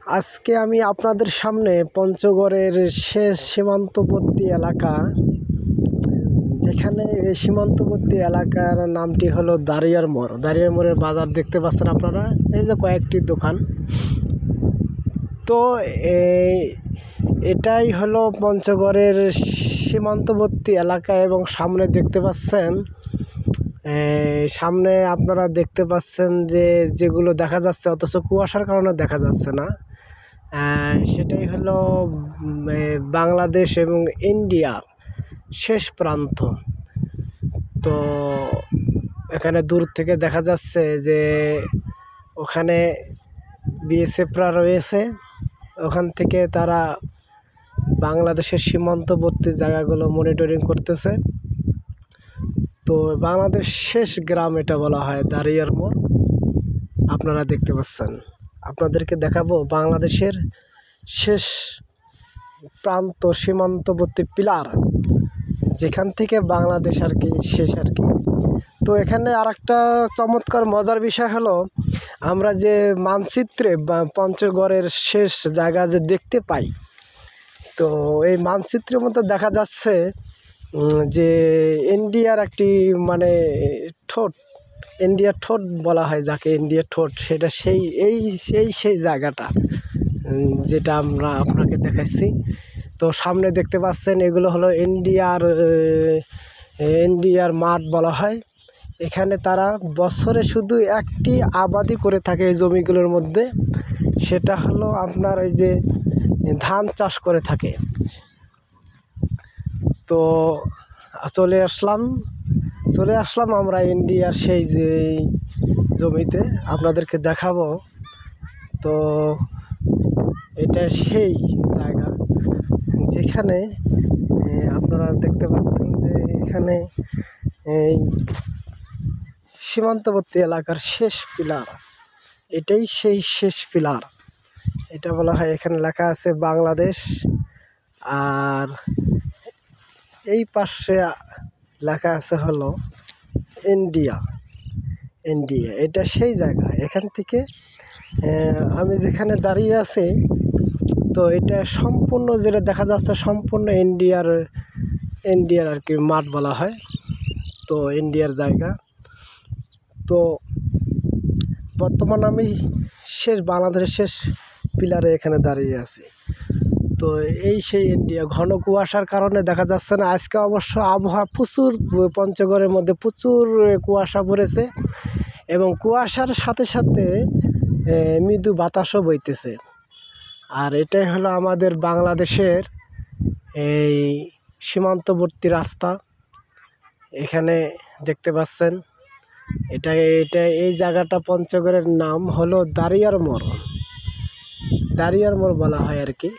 আজকে আমি আপনাদের সামনে পঞ্চগড়ের শেষ সীমান্তবর্তী এলাকা, যেখানে এই সীমান্তবর্তী এলাকার নামটি হলো দাঁড়িয়ার মোড়। দাঁড়িয়ার মোড়ের বাজার দেখতে পাচ্ছেন আপনারা, এই যে কয়েকটি দোকান। তো এটাই হলো পঞ্চগড়ের সীমান্তবর্তী এলাকা এবং সামনে দেখতে পাচ্ছেন, সামনে আপনারা দেখতে পাচ্ছেন যে যেগুলো দেখা যাচ্ছে অথচ কুয়াশার কারণে দেখা যাচ্ছে না, সেটাই হলো বাংলাদেশ এবং ইন্ডিয়ার শেষ প্রান্ত। তো এখানে দূর থেকে দেখা যাচ্ছে যে ওখানে বিএসএফরা রয়েছে, ওখান থেকে তারা বাংলাদেশের সীমান্তবর্তী জায়গাগুলো মনিটরিং করতেছে। তো বাংলাদেশ শেষ গ্রাম এটা বলা হয় দাঁড়িয়ার মোড়। আপনারা দেখতে পাচ্ছেন, আপনাদেরকে দেখাবো বাংলাদেশের শেষ প্রান্ত সীমান্তবর্তী পিলার, যেখান থেকে বাংলাদেশ আর কি শেষ আর কি। তো এখানে আরেকটা চমৎকার মজার বিষয় হলো, আমরা যে মানচিত্রে পঞ্চগড়ের শেষ জায়গা যে দেখতে পাই, তো এই মানচিত্রের মধ্যে দেখা যাচ্ছে যে ইন্ডিয়ার একটি মানে ঠোঁট, ইন্ডিয়ার ঠোঁট বলা হয় যাকে, ইন্ডিয়ার ঠোঁট, সেটা সেই জায়গাটা যেটা আমরা আপনাকে দেখাচ্ছি। তো সামনে দেখতে পাচ্ছেন এগুলো হলো ইন্ডিয়ার মাঠ বলা হয়। এখানে তারা বছরে শুধু একটি আবাদি করে থাকে এই জমিগুলোর মধ্যে, সেটা হলো আপনার এই যে ধান চাষ করে থাকে। তো চলে আসলাম আমরা ইন্ডিয়ার সেই যে জমিতে, আপনাদেরকে দেখাবো। তো এটা সেই জায়গা যেখানে আপনারা দেখতে পাচ্ছেন যে এখানে এই সীমান্তবর্তী এলাকার শেষ পিলার, এটাই সেই শেষ পিলার। এটা বলা হয়, এখানে লেখা আছে বাংলাদেশ, আর এই পাশে লেখা আছে হলো ইন্ডিয়া। এটা সেই জায়গা। এখান থেকে আমি যেখানে দাঁড়িয়ে আছি, তো এটা সম্পূর্ণ যেটা দেখা যাচ্ছে সম্পূর্ণ ইন্ডিয়ার আর কি মাঠ বলা হয়। তো ইন্ডিয়ার জায়গা। তো বর্তমান আমি বাংলাদেশের শেষ পিলারে এখানে দাঁড়িয়ে আছি। তো এই সেই ইন্ডিয়া, ঘন কুয়াশার কারণে দেখা যাচ্ছে না। আজকে অবশ্য আবহাওয়া প্রচুর, পঞ্চগড়ের মধ্যে প্রচুর কুয়াশা পড়েছে এবং কুয়াশার সাথে সাথে মৃদু বাতাসও বইতেছে। আর এটাই হলো আমাদের বাংলাদেশের এই সীমান্তবর্তী রাস্তা। এখানে দেখতে পাচ্ছেন এই জায়গাটা পঞ্চগড়ের নাম হলো দাঁড়িয়ার মোড় বলা হয় আর কি।